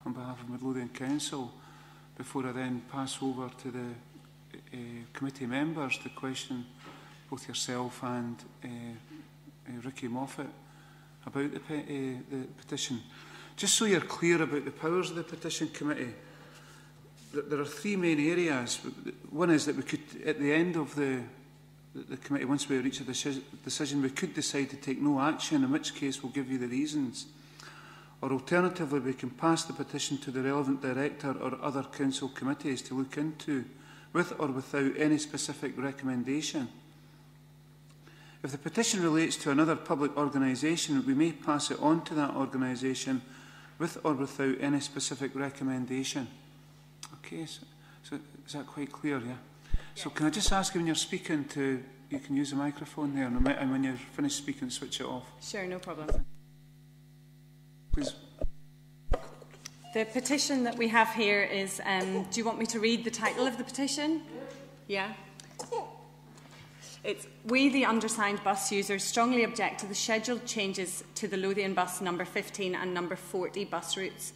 on behalf of Midlothian Council, before I then pass over to the committee members to question both yourself and Ricky Moffat about the petition. Just so you're clear about the powers of the petition committee, there are three main areas. One is that we could, at the end of the committee, once we reach a decision, we could decide to take no action, in which case we'll give you the reasons. Or alternatively, we can pass the petition to the relevant director or other council committees to look into, with or without any specific recommendation. If the petition relates to another public organisation, we may pass it on to that organisation with or without any specific recommendation. Okay, so is that quite clear, yeah? So can I just ask you, when you're speaking, you can use the microphone there, and when you're finished speaking, switch it off. Sure, no problem. Please. The petition that we have here is, do you want me to read the title of the petition? Yeah? It's, "We, the undersigned bus users, strongly object to the scheduled changes to the Lothian bus number 15 and number 40 bus routes.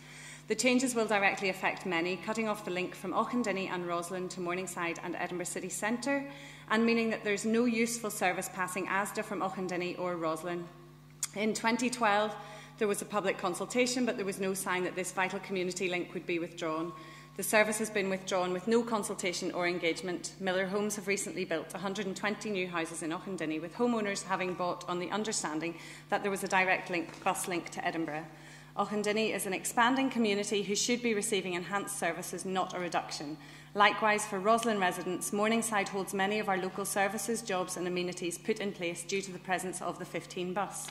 The changes will directly affect many, cutting off the link from Auchendirnie and Roslin to Morningside and Edinburgh City Centre, and meaning that there is no useful service passing Asda from Auchendirnie or Roslin. In 2012, there was a public consultation, but there was no sign that this vital community link would be withdrawn. The service has been withdrawn with no consultation or engagement. Miller Homes have recently built 120 new houses in Auchendirnie, with homeowners having bought on the understanding that there was a direct bus link to Edinburgh. Auchendirnie is an expanding community who should be receiving enhanced services, not a reduction. Likewise, for Roslin residents, Morningside holds many of our local services, jobs and amenities put in place due to the presence of the 15 bus.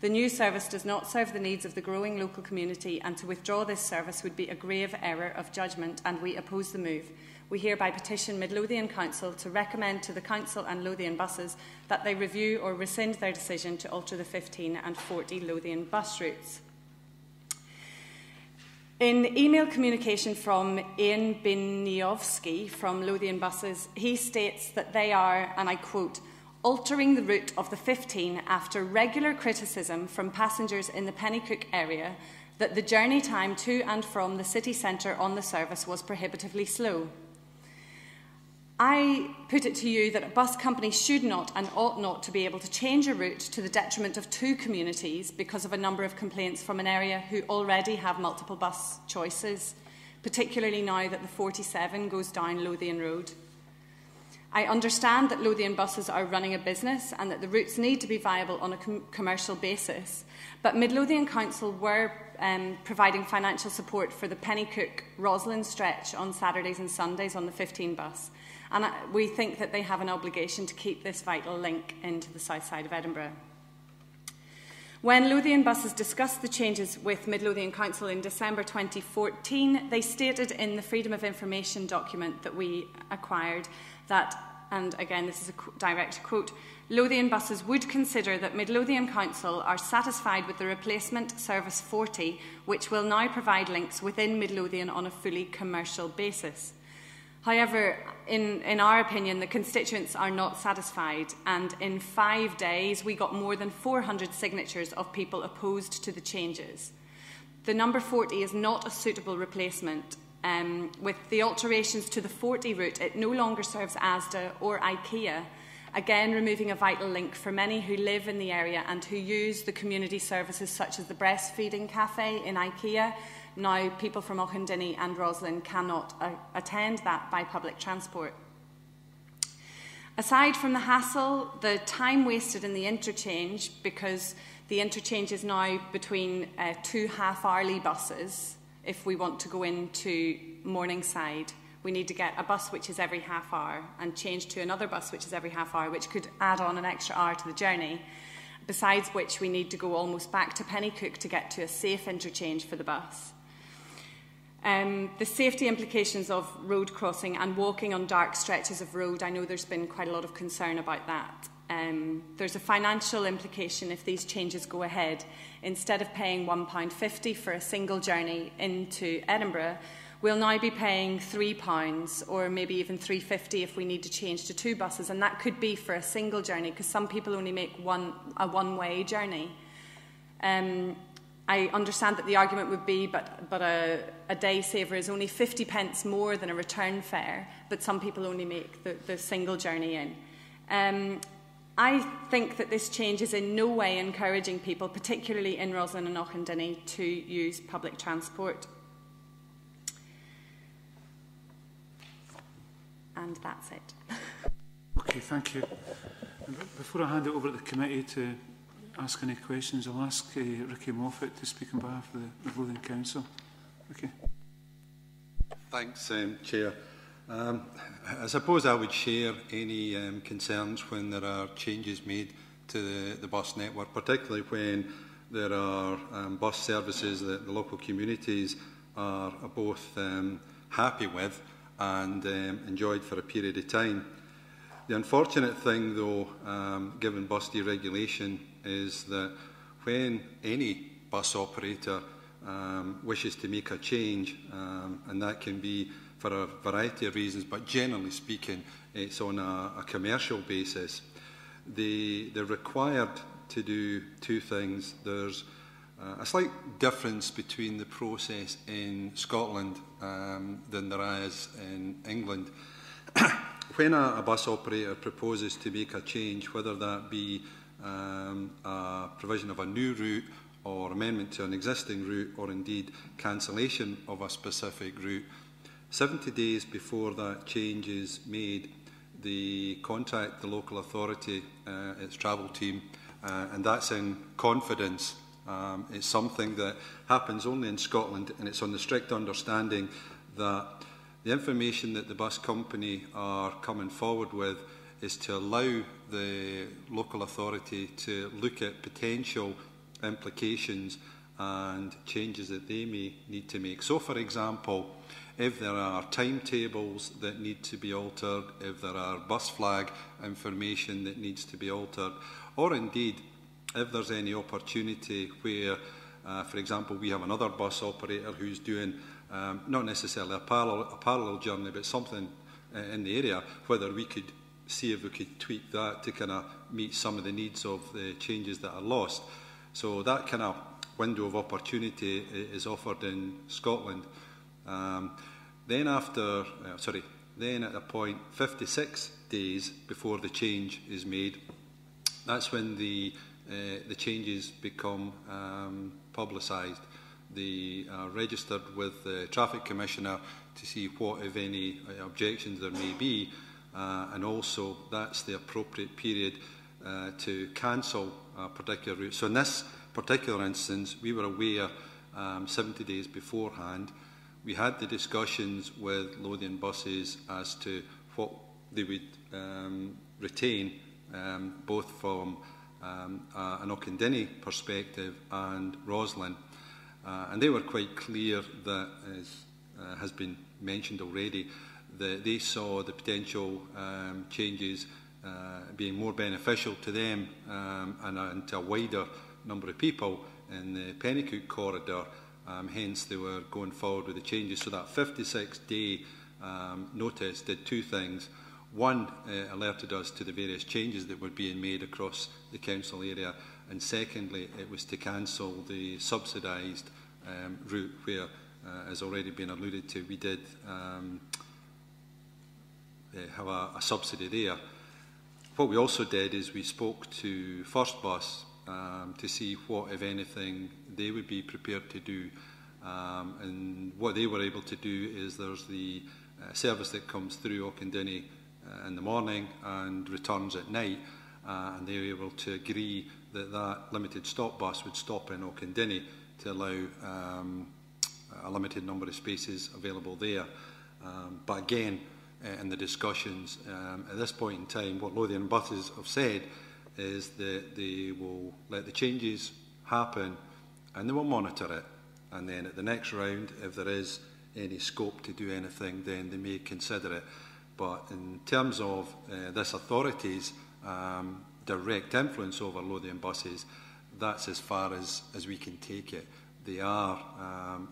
The new service does not serve the needs of the growing local community, and to withdraw this service would be a grave error of judgment, and we oppose the move. We hereby petition Midlothian Council to recommend to the Council and Lothian buses that they review or rescind their decision to alter the 15 and 40 Lothian bus routes." In email communication from Ian Biniowski from Lothian Buses, he states that they are, and I quote, "altering the route of the 15 after regular criticism from passengers in the Pennycook area that the journey time to and from the city centre on the service was prohibitively slow. I put it to you that a bus company should not and ought not to be able to change a route to the detriment of two communities because of a number of complaints from an area who already have multiple bus choices, particularly now that the 47 goes down Lothian Road. I understand that Lothian buses are running a business and that the routes need to be viable on a commercial basis, but Midlothian Council were providing financial support for the Pennycook-Roslin stretch on Saturdays and Sundays on the 15 bus, and we think that they have an obligation to keep this vital link into the south side of Edinburgh. When Lothian Buses discussed the changes with Midlothian Council in December 2014, they stated in the Freedom of Information document that we acquired that, and again this is a direct quote, "Lothian Buses would consider that Midlothian Council are satisfied with the replacement Service 40, which will now provide links within Midlothian on a fully commercial basis." However, in our opinion, the constituents are not satisfied, and in 5 days we got more than 400 signatures of people opposed to the changes. The number 40 is not a suitable replacement. With the alterations to the 40 route, it no longer serves Asda or IKEA, again removing a vital link for many who live in the area and who use the community services such as the breastfeeding cafe in IKEA. Now people from Auchendirnie and Roslin cannot attend that by public transport. Aside from the hassle, the time wasted in the interchange, because the interchange is now between 2 half-hourly buses. If we want to go into Morningside, we need to get a bus which is every half hour and change to another bus which is every half hour, which could add on an extra hour to the journey, besides which we need to go almost back to Pennycook to get to a safe interchange for the bus. The safety implications of road crossing and walking on dark stretches of road, I know there's been quite a lot of concern about that. There's a financial implication if these changes go ahead. Instead of paying £1.50 for a single journey into Edinburgh, we'll now be paying £3 or maybe even £3.50 if we need to change to 2 buses, and that could be for a single journey because some people only make a one-way journey. I understand that the argument would be, but a day saver is only 50 pence more than a return fare, but some people only make the single journey in. I think that this change is in no way encouraging people, particularly in Roslin and Auchendenny, to use public transport. And that's it. Okay, thank you. And before I hand it over to the committee to ask any questions, I'll ask Ricky Moffat to speak on behalf of the Lothian Council. Ricky. Thanks, Chair. I suppose I would share any concerns when there are changes made to the bus network, particularly when there are bus services that the local communities are both happy with and enjoyed for a period of time. The unfortunate thing, though, given bus deregulation, is that when any bus operator wishes to make a change, and that can be for a variety of reasons, but generally speaking, it's on a commercial basis, they're required to do two things. There's a slight difference between the process in Scotland than there is in England. When a bus operator proposes to make a change, whether that be a provision of a new route or amendment to an existing route, or indeed cancellation of a specific route, 70 days before that change is made, they contact the local authority, its travel team, and that's in confidence. It's something that happens only in Scotland, and it's on the strict understanding that the information that the bus company are coming forward with is to allow the local authority to look at potential implications and changes that they may need to make. So, for example, if there are timetables that need to be altered, if there are bus flag information that needs to be altered, or indeed if there's any opportunity where, for example, we have another bus operator who's doing not necessarily a parallel journey, but something in the area, whether we could see if we could tweak that to kind of meet some of the needs of the changes that are lost. So that kind of window of opportunity is offered in Scotland. Then at a point 56 days before the change is made, that's when the changes become publicised. They are registered with the Traffic Commissioner to see what, if any, objections there may be, and also that's the appropriate period to cancel a particular route. So in this particular instance, we were aware 70 days beforehand. We had the discussions with Lothian buses as to what they would retain, both from an Auchendenny perspective and Roslin. And they were quite clear that, as has been mentioned already, that they saw the potential changes being more beneficial to them and to a wider number of people in the Pennycook corridor. Hence, they were going forward with the changes. So that 56-day notice did two things. One, alerted us to the various changes that were being made across the council area, and secondly, it was to cancel the subsidised route where, as already been alluded to, we did have a subsidy there. What we also did is we spoke to First Bus to see what, if anything, they would be prepared to do. And what they were able to do is there's the service that comes through Auchendenny in the morning and returns at night, and they were able to agree that that limited stop bus would stop in Auchendenny to allow a limited number of spaces available there. But again, in the discussions, at this point in time, what Lothian buses have said is that they will let the changes happen and they will monitor it. And then at the next round, if there is any scope to do anything, then they may consider it. But in terms of this authority's direct influence over Lothian buses, that's as far as we can take it. They are,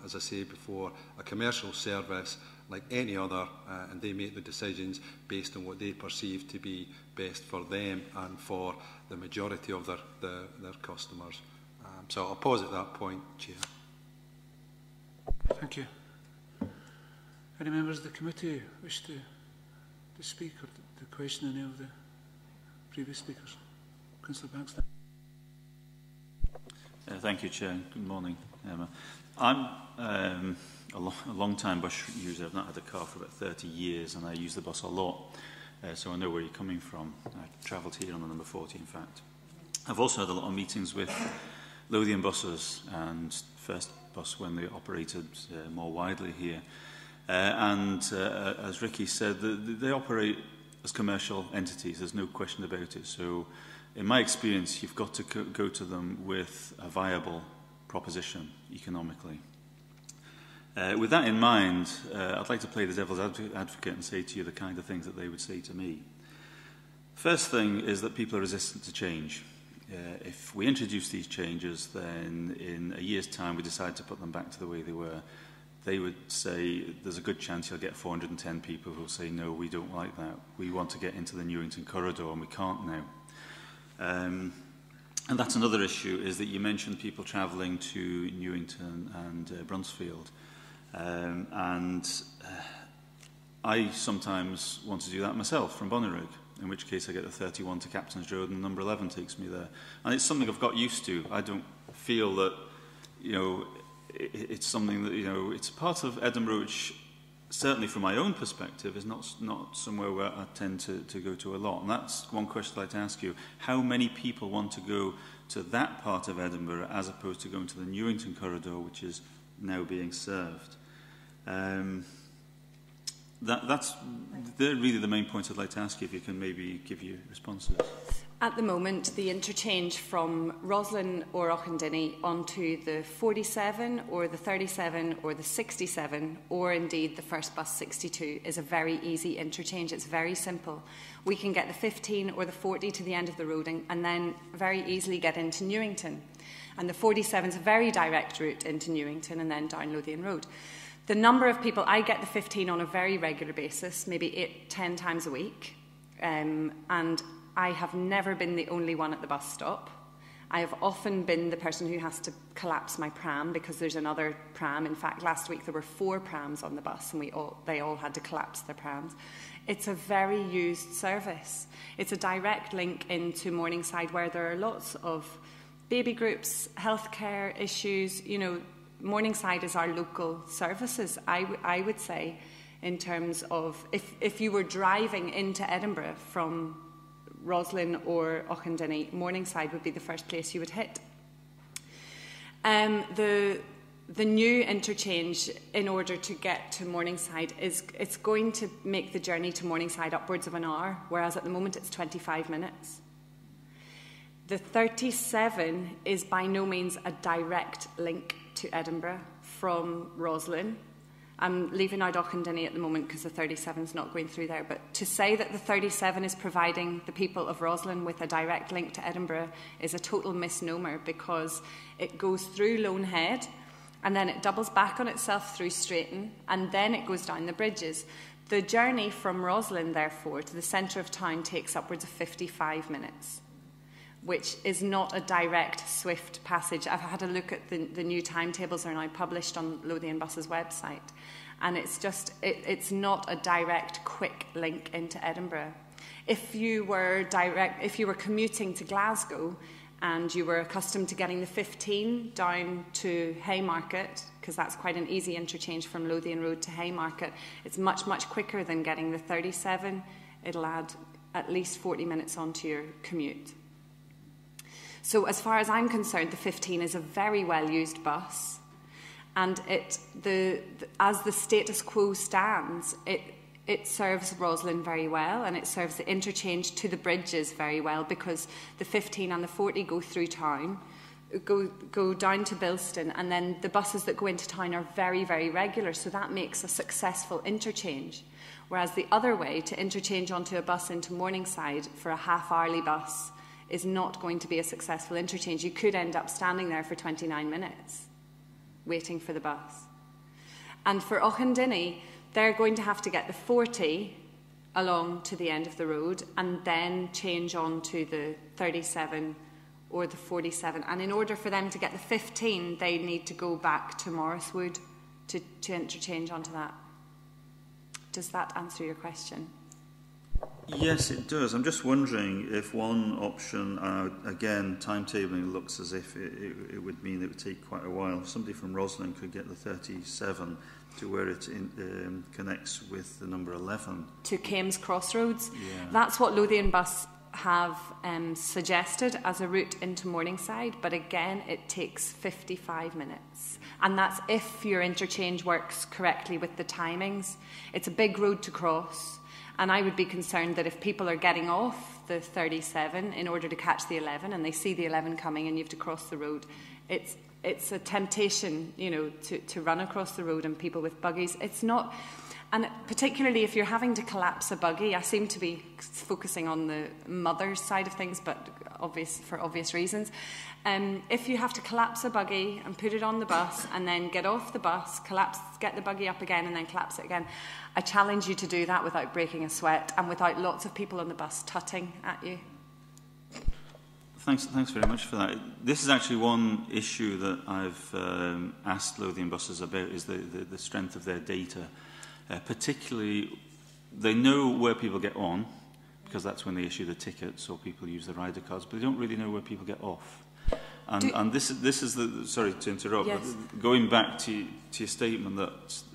as I said before, a commercial service like any other, and they make the decisions based on what they perceive to be best for them and for the majority of their customers. So I'll pause at that point, Chair. Thank you. Any members of the committee wish to speak or to question any of the previous speakers? Councillor Baxter. Thank you, Chair. Good morning, Emma. I'm a long-time bus user. I've not had a car for about 30 years, and I use the bus a lot, so I know where you're coming from. I travelled here on the number 40, in fact. I've also had a lot of meetings with Lothian buses and First Bus when they operated more widely here. As Ricky said, they operate as commercial entities. There's no question about it. So, in my experience, you've got to go to them with a viable proposition economically. With that in mind, I'd like to play the devil's advocate and say to you the kind of things that they would say to me. First thing is that people are resistant to change. If we introduce these changes, then in a year's time we decide to put them back to the way they were, they would say there's a good chance you'll get 410 people who will say, no, we don't like that. We want to get into the Newington corridor and we can't now. And that's another issue, is that you mentioned people travelling to Newington and Brunsfield. I sometimes want to do that myself from Bonnyrigg, in which case I get the 31 to Captain's Road and number 11 takes me there. And it's something I've got used to. I don't feel that, it's something that, it's part of Edinburgh which, certainly from my own perspective, is not somewhere where I tend to go to a lot. And that's one question I'd like to ask you. How many people want to go to that part of Edinburgh as opposed to going to the Newington corridor, which is now being served? They're really the main points I'd like to ask you, if you can maybe give your responses. At the moment, the interchange from Roslin or Auchendenny onto the 47 or the 37 or the 67 or indeed the first bus 62 is a very easy interchange. It's very simple. We can get the 15 or the 40 to the end of the road and then very easily get into Newington. And the 47 is a very direct route into Newington and then down Lothian Road. The number of people, I get the 15 on a very regular basis, maybe 8-10 times a week, and I have never been the only one at the bus stop. I have often been the person who has to collapse my pram because there's another pram. In fact, last week there were 4 prams on the bus and they all had to collapse their prams. It's a very used service. It's a direct link into Morningside where there are lots of baby groups, healthcare issues. Morningside is our local services, I would say, in terms of if you were driving into Edinburgh from Roslin or Auchendenny, Morningside would be the first place you would hit. The new interchange, in order to get to Morningside, it's going to make the journey to Morningside upwards of an hour, whereas at the moment it's 25 minutes. The 37 is by no means a direct link to Edinburgh from Roslin. I'm leaving out Auchendenny at the moment because the 37 is not going through there, but to say that the 37 is providing the people of Roslin with a direct link to Edinburgh is a total misnomer, because it goes through Lonehead and then it doubles back on itself through Straighton and then it goes down the bridges. The journey from Roslin, therefore, to the centre of town takes upwards of 55 minutes. Which is not a direct, swift passage. I've had a look at the new timetables are now published on Lothian Bus's website, and it's not a direct, quick link into Edinburgh. If you were commuting to Glasgow and you were accustomed to getting the 15 down to Haymarket, because that's quite an easy interchange from Lothian Road to Haymarket, it's much, much quicker than getting the 37. It'll add at least 40 minutes onto your commute. So as far as I'm concerned, the 15 is a very well-used bus, and as the status quo stands, it serves Roslin very well, and it serves the interchange to the bridges very well, because the 15 and the 40 go through town, go down to Bilston, and then the buses that go into town are very, very regular, so that makes a successful interchange. Whereas the other way, to interchange onto a bus into Morningside for a half-hourly bus, is not going to be a successful interchange. You could end up standing there for 29 minutes waiting for the bus. And for Auchendenny, they're going to have to get the 40 along to the end of the road and then change on to the 37 or the 47. And in order for them to get the 15, they need to go back to Morriswood to interchange onto that. Does that answer your question? Yes, it does. I'm just wondering if one option, again, timetabling looks as if it would mean it would take quite a while. Somebody from Roslin could get the 37 to where it connects with the number 11. To Kames Crossroads. Yeah. That's what Lothian Bus have suggested as a route into Morningside, but again, it takes 55 minutes. And that's if your interchange works correctly with the timings. It's a big road to cross. And I would be concerned that if people are getting off the 37 in order to catch the 11 and they see the 11 coming and you have to cross the road, it's a temptation, you know, to run across the road, and people with buggies. It's not, and particularly if you're having to collapse a buggy, I seem to be focusing on the mother's side of things, but for obvious reasons. If you have to collapse a buggy and put it on the bus and then get off the bus, get the buggy up again and then collapse it again, I challenge you to do that without breaking a sweat and without lots of people on the bus tutting at you. Thanks very much for that. This is actually one issue that I've asked Lothian buses about, is the strength of their data. Particularly, they know where people get on, because that's when they issue the tickets or people use the rider cards, but they don't really know where people get off. And this is the, sorry to interrupt, yes. But going back to your statement that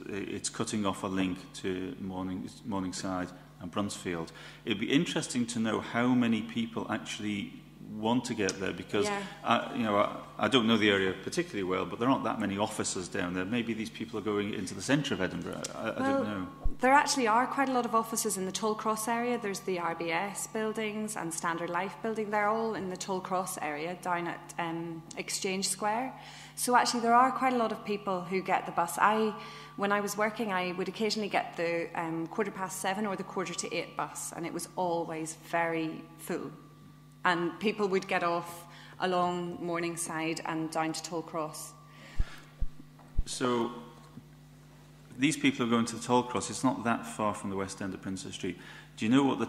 it's cutting off a link to Morningside and Brunsfield, it'd be interesting to know how many people actually want to get there, because I don't know the area particularly well, but there aren't that many offices down there. Maybe these people are going into the centre of Edinburgh. I don't know. There actually are quite a lot of offices in the Toll Cross area. There's the RBS buildings and Standard Life building. They're all in the Toll Cross area down at Exchange Square. So actually there are quite a lot of people who get the bus. When I was working, I would occasionally get the 7:15 or the 7:45 bus, and it was always very full. And people would get off along Morningside and down to Toll Cross. So these people are going to the Toll Cross. It's not that far from the west end of Princes Street. Do you know what the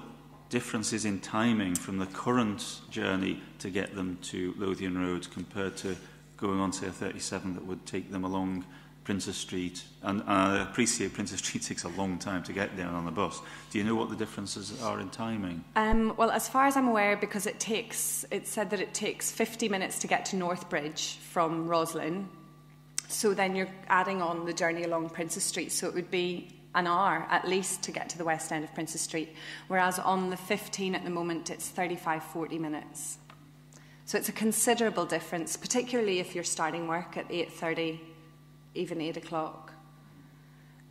difference is in timing from the current journey to get them to Lothian Road compared to going on, say, a 37 that would take them along Princes Street? And I appreciate Princes Street takes a long time to get down on the bus. Do you know what the differences are in timing? Well, as far as I'm aware, because it said that it takes 50 minutes to get to Northbridge from Roslin. So then you're adding on the journey along Princes Street. So it would be an hour at least to get to the west end of Princes Street. Whereas on the 15 at the moment, it's 35-40 minutes. So it's a considerable difference, particularly if you're starting work at 8:30, even 8 o'clock.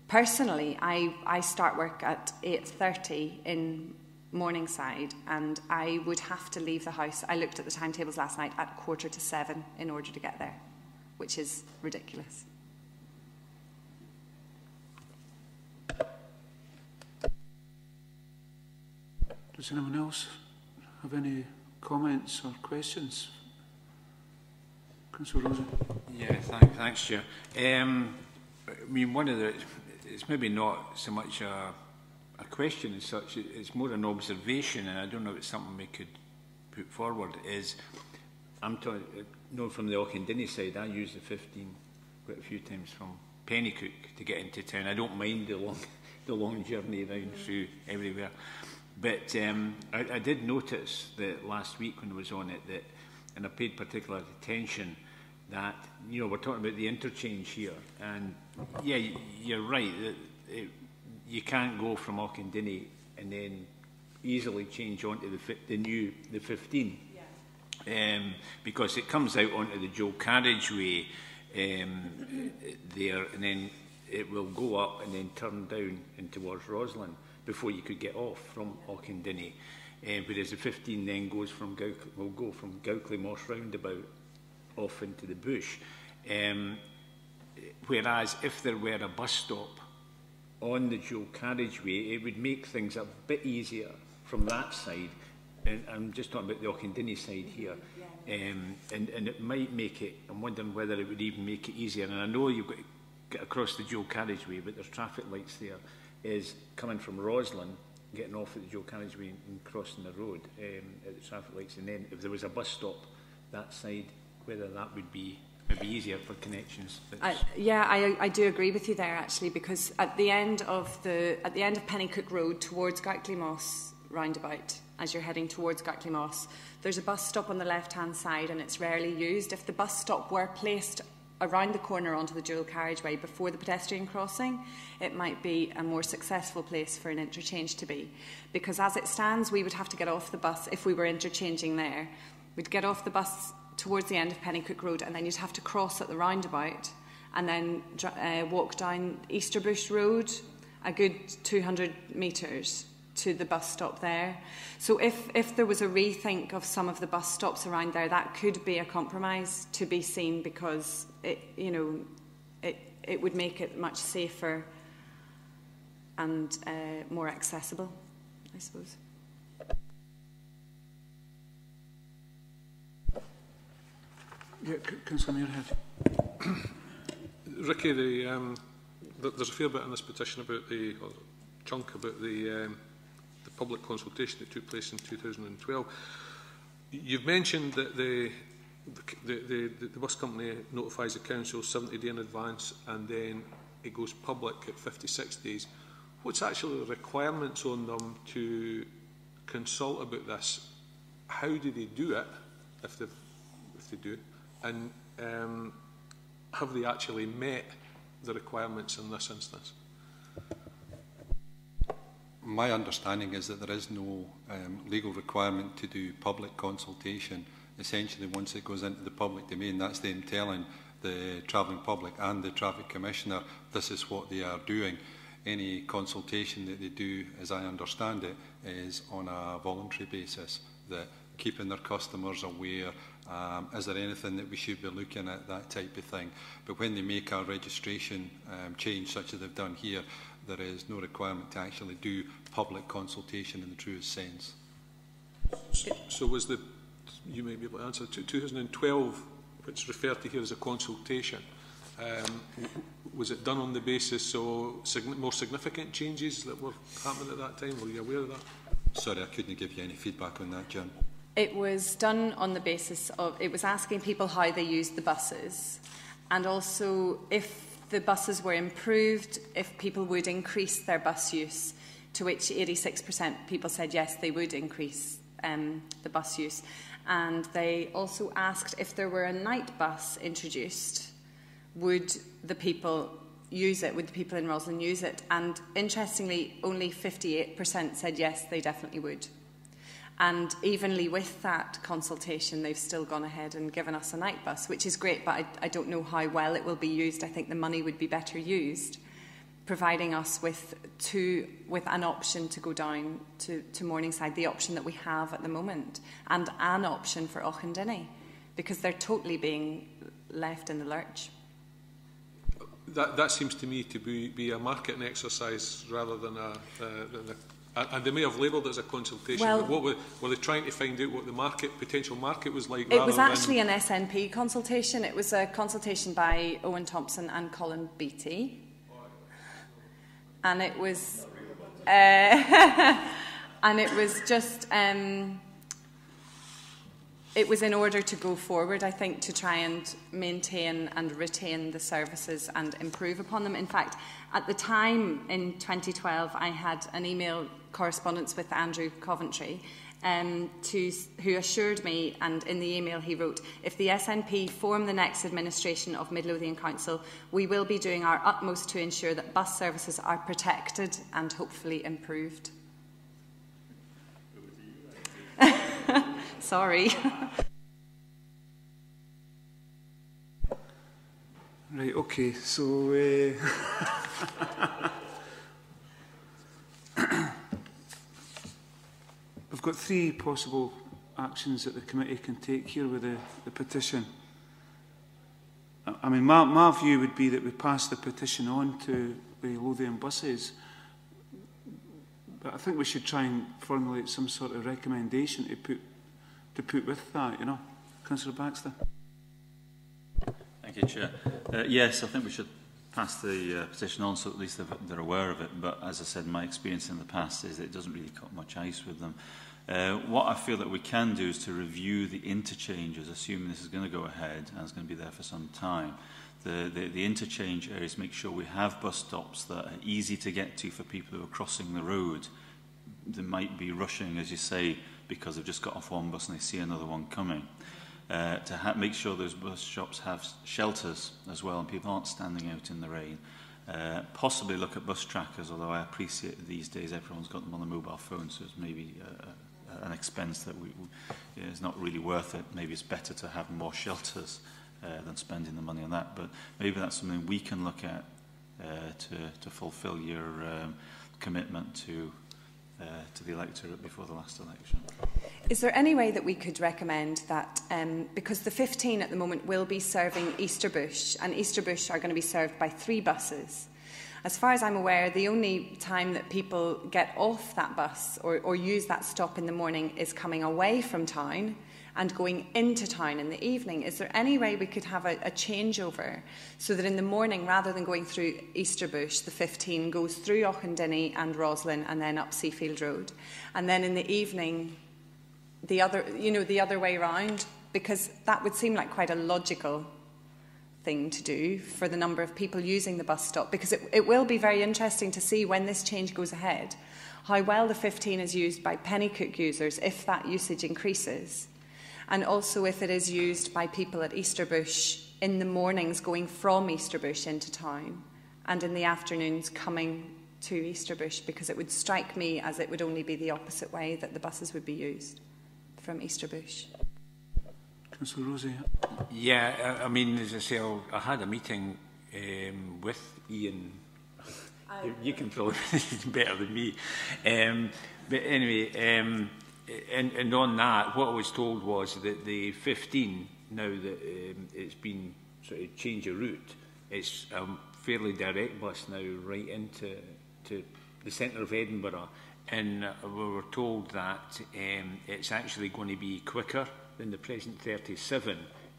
Personally, I start work at 8:30 in Morningside, and I would have to leave the house. I looked at the timetables last night at 6:45 in order to get there, which is ridiculous. Does anyone else have any comments or questions? Councillor Rosen. Yeah, thanks, Chair. I mean, it's maybe not so much a question as such, it's more an observation, and I don't know if it's something we could put forward, is, I'm talking, from the Auchendinny side, I use the 15 quite a few times from Pennycook to get into town. I don't mind the long journey around through everywhere. But I did notice that last week when I was on it, that, and I paid particular attention, that, we're talking about the interchange here, and yeah, you're right, that you can't go from Auchendinny and then easily change onto the 15. Yeah. Because it comes out onto the dual carriageway there, and then it will go up and then turn down and towards Roslin before you could get off from Auchendinny. Whereas the 15 then goes from will go from Gowcley Moss roundabout off into the bush. Whereas if there were a bus stop on the dual carriageway, it would make things a bit easier from that side. And I'm just talking about the Auchendinny side here. And it might make it, I'm wondering whether it would even make it easier. And I know you've got to get across the dual carriageway, but there's traffic lights there, is coming from Roslin, getting off at the dual carriageway and crossing the road at the traffic lights. And then if there was a bus stop that side, whether that would be maybe easier for connections. I do agree with you there, actually, because at the end of Pennycook Road towards Gartley Moss roundabout, as you're heading towards Gartley Moss, there's a bus stop on the left-hand side, and it's rarely used. If the bus stop were placed around the corner onto the dual carriageway before the pedestrian crossing, it might be a more successful place for an interchange to be. Because as it stands, we would have to get off the bus if we were interchanging there. We'd get off the bus towards the end of Pennycook Road, and then you'd have to cross at the roundabout and then walk down Easterbush Road a good 200 metres to the bus stop there. So if there was a rethink of some of the bus stops around there, that could be a compromise to be seen, because it would make it much safer and more accessible, I suppose. Yeah, Councillor Muirhead. Ricky, there's a fair bit in this petition about the public consultation that took place in 2012. You've mentioned that the bus company notifies the council 70 days in advance, and then it goes public at 56 days. What's actually the requirements on them to consult about this? How do they do it, if they do it? And have they actually met the requirements in this instance? My understanding is that there is no legal requirement to do public consultation. Essentially, once it goes into the public domain, that's them telling the travelling public and the Traffic Commissioner this is what they are doing. Any consultation that they do, as I understand it, is on a voluntary basis, that keeping their customers aware. Is there anything that we should be looking at, that type of thing? But when they make a registration change, such as they've done here, there is no requirement to actually do public consultation in the truest sense. So was you may be able to answer, 2012, which is referred to here as a consultation, was it done on the basis of more significant changes that were happening at that time? Were you aware of that? Sorry, I couldn't give you any feedback on that, Jim. It was done on the basis of, it was asking people how they used the buses, and also if the buses were improved, if people would increase their bus use, to which 86% people said yes, they would increase the bus use. And they also asked if there were a night bus introduced, would the people use it, would the people in Roslin use it? And interestingly, only 58% said yes, they definitely would. And evenly with that consultation, they've still gone ahead and given us a night bus, which is great, but I don't know how well it will be used. I think the money would be better used, providing us with an option to go down to Morningside, the option that we have at the moment, and an option for Auchendinny, because they're totally being left in the lurch. That seems to me to be a marketing exercise rather than a and they may have labelled it as a consultation, well, but were they trying to find out what the potential market was like? It was actually an SNP consultation. It was a consultation by Owen Thompson and Colin Beattie. And it was and it was just it was in order to go forward, I think, to try and maintain and retain the services and improve upon them. In fact, at the time in 2012, I had an email correspondence with Andrew Coventry, who assured me, and in the email he wrote, if the SNP form the next administration of Midlothian Council, we will be doing our utmost to ensure that bus services are protected and hopefully improved. Sorry. Right, okay, so we've got three possible actions that the committee can take here with the petition. I mean, my view would be that we pass the petition on to the Lothian buses, but I think we should try and formulate some sort of recommendation to put with that, you know. Councillor Baxter. Thank you, Chair. Yes, I think we should pass the petition on so at least they're aware of it, but as I said, my experience in the past is that it doesn't really cut much ice with them. What I feel that we can do is to review the interchanges, assuming this is going to go ahead and it's going to be there for some time. The interchange areas, make sure we have bus stops that are easy to get to for people who are crossing the road. They might be rushing, as you say, because they've just got off one bus and they see another one coming. To make sure those bus stops have shelters as well and people aren't standing out in the rain. Possibly look at bus trackers, although I appreciate that these days everyone's got them on the mobile phone, so it's maybe an expense that is not really worth it. Maybe it's better to have more shelters than spending the money on that. But maybe that's something we can look at to fulfil your commitment to the electorate before the last election. Is there any way that we could recommend that, because the 15 at the moment will be serving Easterbush, and Easterbush are going to be served by 3 buses. As far as I'm aware, the only time that people get off that bus or use that stop in the morning is coming away from town and going into town in the evening. Is there any way we could have a changeover so that in the morning, rather than going through Easterbush, the 15 goes through Auchendenny and Roslin and then up Seafield Road, and then in the evening the other way round? Because that would seem like quite a logical thing to do for the number of people using the bus stop, because it will be very interesting to see when this change goes ahead how well the 15 is used by Pennycook users if that usage increases, and also if it is used by people at Easterbush in the mornings going from Easterbush into town and in the afternoons coming to Easterbush, because it would strike me as it would only be the opposite way that the buses would be used from Easterbush. Councillor Rosie. Yeah, I mean, as I say, I had a meeting with Ian. You can probably better than me. But anyway, and on that, what I was told was that the 15, now that it's been sort of change of route, it's a fairly direct bus now right into the centre of Edinburgh. And we were told that it's actually going to be quicker than the present 37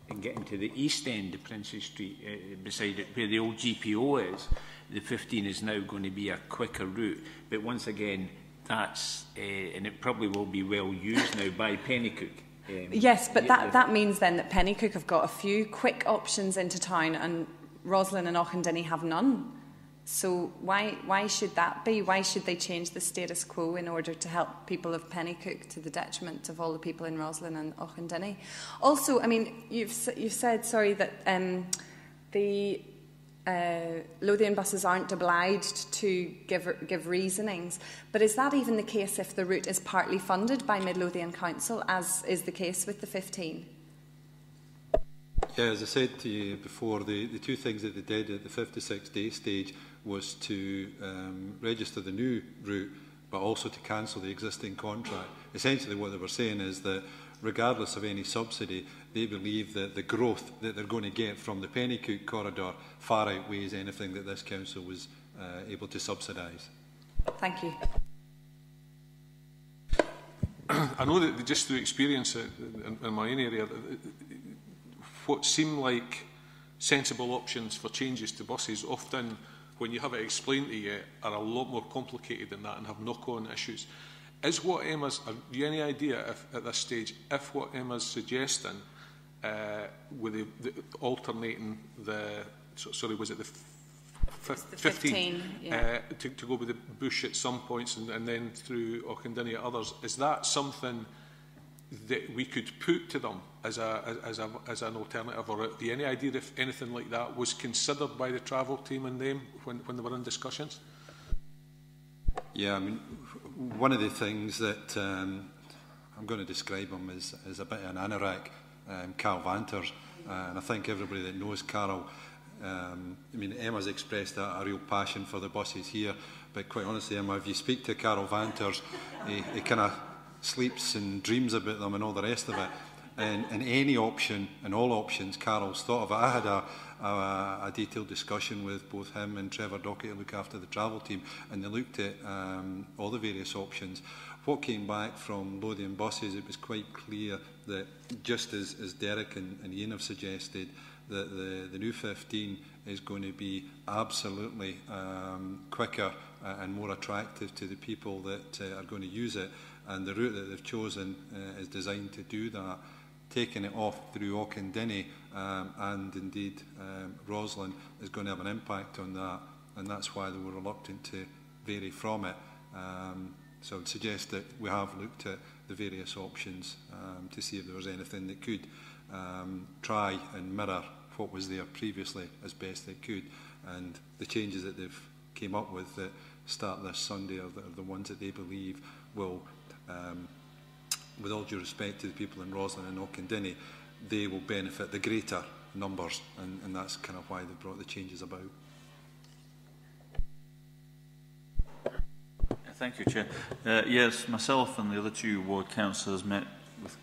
and getting to the east end of Princes Street, beside it, where the old GPO is. The 15 is now going to be a quicker route. But once again, that's, and it probably will be well used now by Pennycook. Yes, but that means then that Pennycook have got a few quick options into town and Roslin and Auchendenny have none. So why should that be? Why should they change the status quo in order to help people of Pennycook to the detriment of all the people in Roslin and Auchendenny? Also, I mean, you've said, sorry, that the Lothian buses aren't obliged to give reasonings, but is that even the case if the route is partly funded by Mid Lothian Council, as is the case with the 15? Yeah, as I said to you before, the two things that they did at the 56-day stage was to register the new route, but also to cancel the existing contract. Essentially what they were saying is that regardless of any subsidy, they believe that the growth that they're going to get from the Pennycook corridor far outweighs anything that this council was able to subsidise. Thank you. I know that just through experience in my own area, what seem like sensible options for changes to buses often, when you have it explained to you, are a lot more complicated than that and have knock-on issues. Is what Emma's, have you any idea if, at this stage, if what Emma's suggesting with the alternating the, sorry, was it the 15 yeah. To go with the bush at some points and then through Auchendenny at others, is that something that we could put to them as an alternative, or do you any idea if anything like that was considered by the travel team and them when they were in discussions? Yeah, I mean, one of the things that I'm going to describe him as a bit of an anorak, Carl Vanters, and I think everybody that knows Carl, I mean, Emma's expressed a real passion for the buses here, but quite honestly, Emma, if you speak to Carl Vanters, he kind of sleeps and dreams about them and all the rest of it. And any option and all options Carol's thought of it. I had a detailed discussion with both him and Trevor Dockett, who look after the travel team, and they looked at all the various options. What came back from Lothian buses, it was quite clear that, just as Derek and Ian have suggested, that the new 15 is going to be absolutely quicker and more attractive to the people that are going to use it and the route that they've chosen is designed to do that. Taking it off through Auchendinny and indeed Roslin is going to have an impact on that, and that's why they were reluctant to vary from it. So I would suggest that we have looked at the various options to see if there was anything that could try and mirror what was there previously as best they could, and the changes that they've came up with that start this Sunday are the ones that they believe will, with all due respect to the people in Roslin and Auchendinny, they will benefit the greater numbers, and that's kind of why they brought the changes about. Thank you, Chair. Yes, myself and the other two ward councillors met with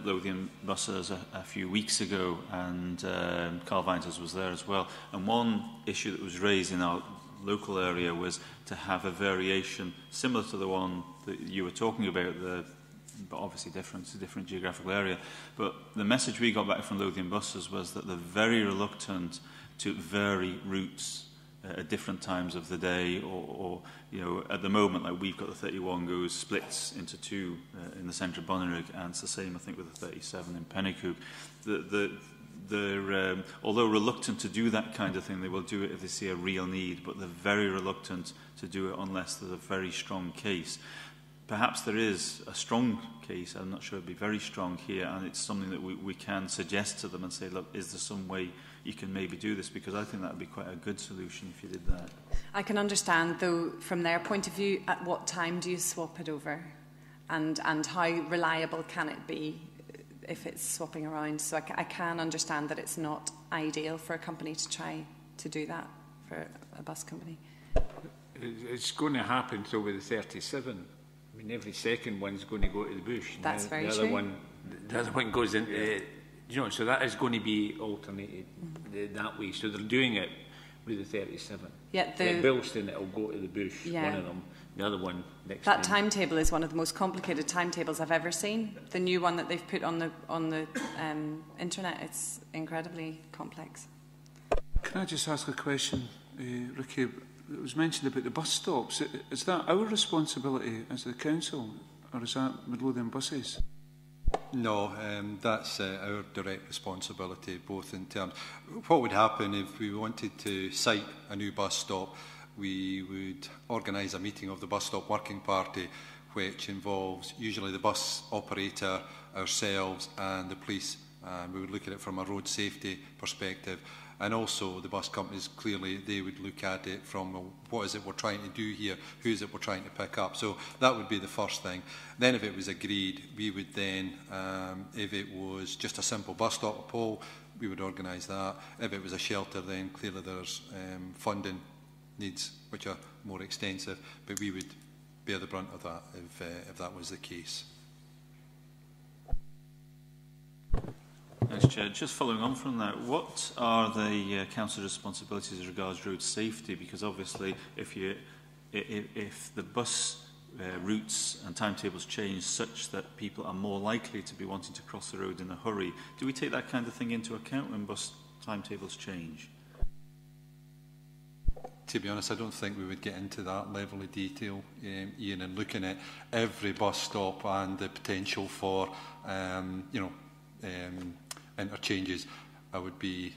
Lothian buses a few weeks ago, and Carl Vinters was there as well. And one issue that was raised in our local area was to have a variation similar to the one that you were talking about, but obviously different, it's a different geographical area. But the message we got back from Lothian buses was that they're very reluctant to vary routes at different times of the day, or you know, at the moment, like we've got the 31 splits into two in the centre of Bonnyrigg, and it's the same, I think, with the 37 in Pennycook. They're although reluctant to do that kind of thing, they will do it if they see a real need, but they're very reluctant to do it unless there's a very strong case. Perhaps there is a strong case, I'm not sure it'd be very strong here, and it's something that we can suggest to them and say, look, is there some way you can maybe do this? Because I think that would be quite a good solution if you did that. I can understand, though, from their point of view, at what time do you swap it over? And how reliable can it be if it's swapping around? So I can understand that it's not ideal for a company to try to do that, for a bus company. It's going to happen so with the 37. I mean, every second one's going to go to the bush. That's very true. The other one goes into, you know, so that is going to be alternated that way. So they're doing it with the 37. Yeah, at Bilston, it'll go to the bush, one of them. The other one next that timetable is one of the most complicated timetables I've ever seen. The new one that they've put on the internet, it's incredibly complex. Can I just ask a question, Ricky? It was mentioned about the bus stops. Is that our responsibility as the council, or is that Midlothian Buses? No, that's our direct responsibility, both in terms... What would happen if we wanted to site a new bus stop? We would organise a meeting of the bus stop working party, which involves usually the bus operator, ourselves and the police. We would look at it from a road safety perspective. And also the bus companies, clearly, they would look at it from what is it we're trying to do here, who is it we're trying to pick up. So that would be the first thing. Then if it was agreed, we would then, if it was just a simple bus stop at Pole, we would organise that. If it was a shelter, then clearly there's funding needs which are more extensive, but we would bear the brunt of that if that was the case. Thanks, Chair. Just following on from that, what are the council's responsibilities as regards road safety? Because obviously, if the bus routes and timetables change such that people are more likely to be wanting to cross the road in a hurry, do we take that kind of thing into account when bus timetables change? To be honest, I don't think we would get into that level of detail, Ian, and looking at every bus stop and the potential for, interchanges. I would be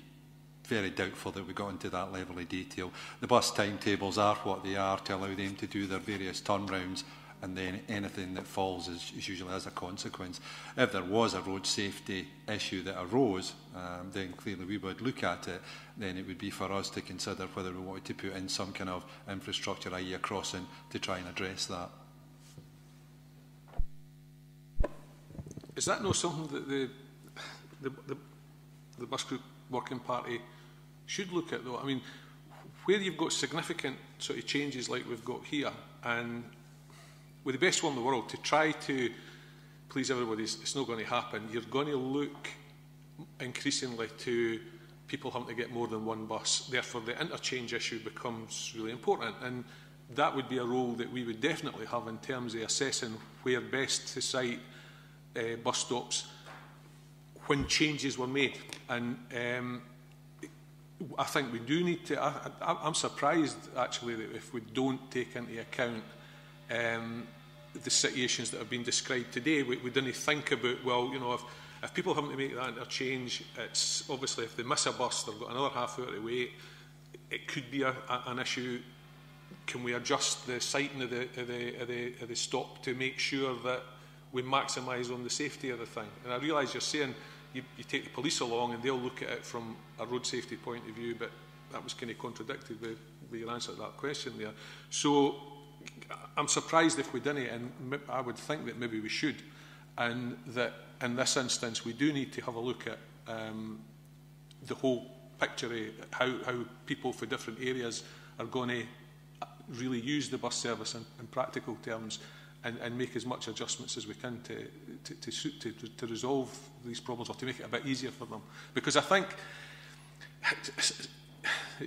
very doubtful that we got into that level of detail. The bus timetables are what they are to allow them to do their various turnarounds, and then anything that falls is usually as a consequence. If there was a road safety issue that arose, then clearly we would look at it. Then it would be for us to consider whether we wanted to put in some kind of infrastructure, i.e. a crossing, to try and address that. Is that not something that the bus group working party should look at, though? I mean, where you've got significant sort of changes like we've got here, and with the best will in the world, to try to please everybody, it's not going to happen. You're going to look increasingly to people having to get more than one bus. Therefore, the interchange issue becomes really important, and that would be a role that we would definitely have in terms of assessing where best to site bus stops when changes were made. And I think we do need to... I'm surprised, actually, that if we don't take into account the situations that have been described today. We didn't think about, well, you know, if people having to make that interchange, it's obviously if they miss a bus, they've got another half hour to wait. It could be an issue. Can we adjust the sighting of the stop to make sure that we maximise on the safety of the thing? And I realise you're saying you take the police along and they'll look at it from a road safety point of view, but that was kind of contradicted with your answer to that question there. So I'm surprised if we didn't, and I would think that maybe we should, and that in this instance we do need to have a look at the whole picture of how people for different areas are going to really use the bus service in practical terms, and make as much adjustments as we can to resolve these problems, or to make it a bit easier for them. Because I think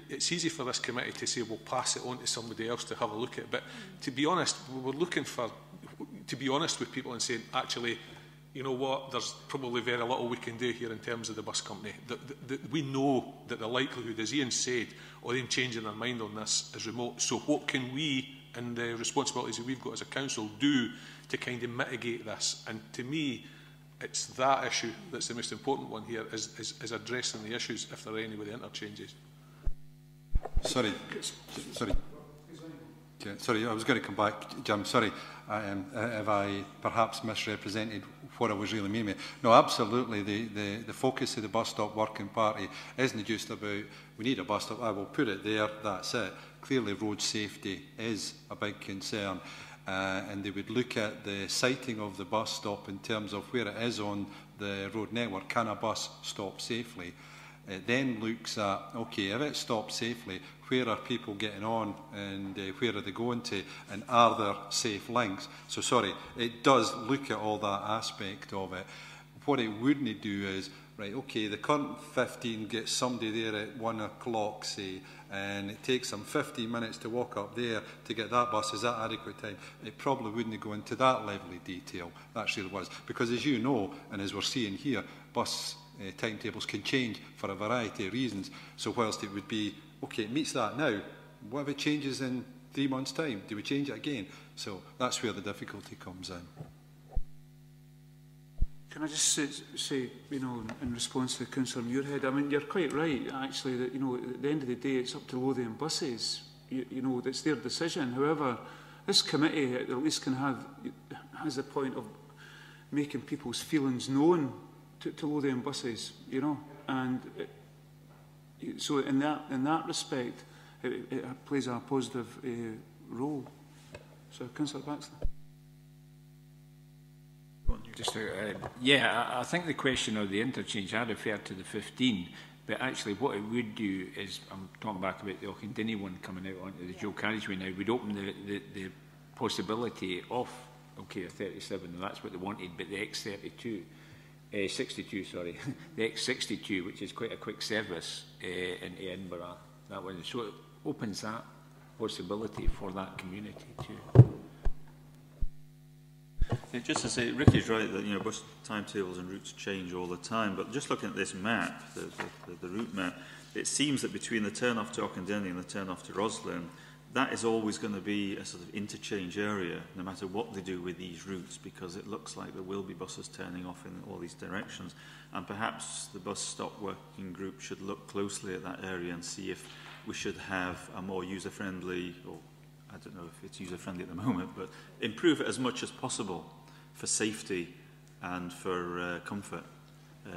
it's easy for this committee to say we'll pass it on to somebody else to have a look at it, but to be honest, we're looking for, to be honest with people and saying, actually, you know what, there's probably very little we can do here in terms of the bus company. We know that the likelihood, as Ian said, of them changing their mind on this is remote. So what can we, and the responsibilities that we've got as a council, do to kind of mitigate this? And to me, it's that issue that's the most important one here, is addressing the issues, if there are any, with the interchanges. Sorry. Sorry, I was going to come back, Jim. Sorry, have I perhaps misrepresented what I was really meaning? No, absolutely. The focus of the bus stop working party isn't just about we need a bus stop. I will put it there. That's it. Clearly, road safety is a big concern, and they would look at the siting of the bus stop in terms of where it is on the road network. Can a bus stop safely? It then looks at, okay, if it stops safely, where are people getting on, and where are they going to, and are there safe links? So sorry, it does look at all that aspect of it. What it wouldn't do is, right, okay, the current 15 gets somebody there at 1 o'clock, say, and it takes them 15 minutes to walk up there to get that bus. Is that adequate time? It probably wouldn't go into that level of detail. That's really what it was. Because as you know, and as we're seeing here, bus timetables can change for a variety of reasons. So whilst it would be, okay, it meets that now, what if it changes in 3 months' time? Do we change it again? So that's where the difficulty comes in. Can I just say, you know, in response to Councillor Muirhead, I mean, you're quite right, actually, that, you know, at the end of the day, it's up to Lothian Buses. You know, it's their decision. However, this committee at least has the point of making people's feelings known to Lothian Buses, you know, and so in that respect, it plays a positive role. So, Councillor Baxter. Just yeah, I think the question of the interchange, I referred to the 15, but actually what it would do is, I'm talking back about the Auchendinny one coming out onto the dual carriageway now, would open the possibility of, okay, a 37, and that's what they wanted, but the X32, 62, sorry, the X62, which is quite a quick service into Edinburgh, that one. So it opens that possibility for that community too. Yeah, just to say, Ricky's right that, you know, bus timetables and routes change all the time, but just looking at this map, the route map, it seems that between the turn-off to Auchendinny and the turn-off to Roslin, that is always going to be a sort of interchange area, no matter what they do with these routes, because it looks like there will be buses turning off in all these directions. And perhaps the bus stop working group should look closely at that area and see if we should have a more user-friendly, or I don't know if it's user-friendly at the moment, but improve it as much as possible for safety and for comfort.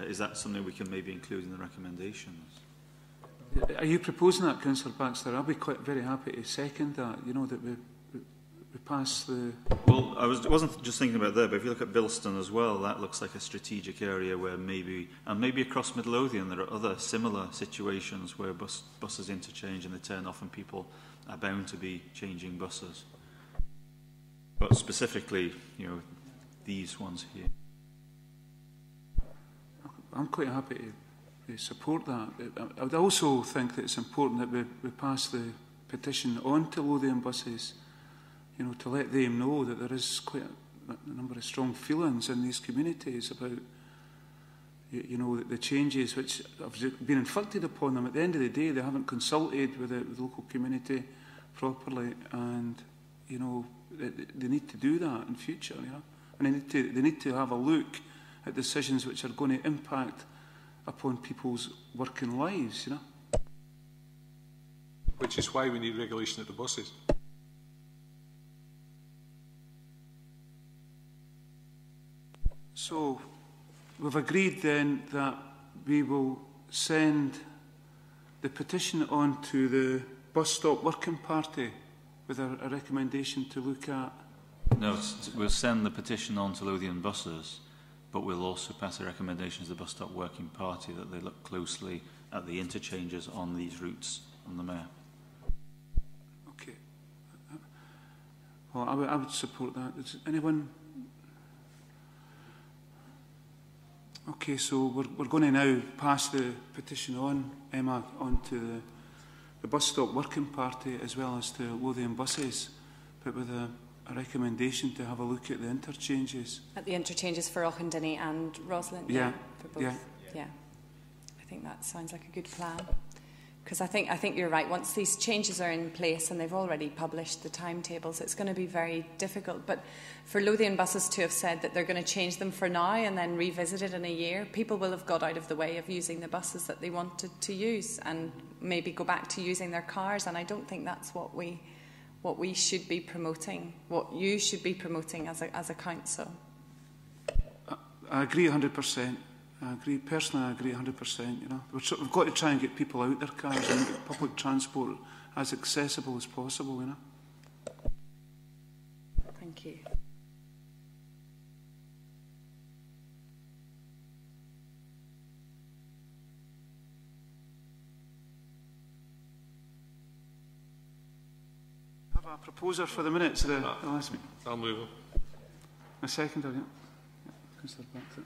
Is that something we can maybe include in the recommendations? Are you proposing that, Councillor Baxter? I'll be very happy to second that, you know, that we pass the... Well, I wasn't just thinking about there, but if you look at Bilston as well, that looks like a strategic area where maybe, and maybe across Midlothian, there are other similar situations where buses interchange and they turn off and people are bound to be changing buses. But specifically, you know, these ones here. I'm quite happy to support that. I would also think that it's important that we pass the petition on to Lothian Buses, you know, to let them know that there is quite a number of strong feelings in these communities about, you know, the changes which have been inflicted upon them. At the end of the day, they haven't consulted with the local community properly, and you know, they need to do that in future, you know. And they need to have a look at decisions which are going to impact upon people's working lives, you know. Which is why we need regulation at the buses. So we've agreed then that we will send the petition on to the bus stop working party with a recommendation to look at. No, we'll send the petition on to Lothian buses, but we'll also pass a recommendation to the bus stop working party that they look closely at the interchanges on these routes on the Mayor. Okay. Well, I would support that. Does anyone? Okay, so we're going to now pass the petition on, Emma, on to the bus stop working party as well as to Lothian buses, but with a recommendation to have a look at the interchanges. At the interchanges for Auchendinny and Roslyn? Yeah. For both. Yeah. I think that sounds like a good plan. Because I think you're right. Once these changes are in place and they've already published the timetables, it's going to be very difficult. But for Lothian buses to have said that they're going to change them for now and then revisit it in a year, people will have got out of the way of using the buses that they wanted to use and maybe go back to using their cars. And I don't think that's what we should be promoting, what you should be promoting as a council. I agree 100%. I agree, personally I agree 100%, you know. We've got to try and get people out their cars and get public transport as accessible as possible, you know. Thank you. Have a proposer for the minutes of the last meeting. I'll move on. A seconder, yeah. Councillor Baxter.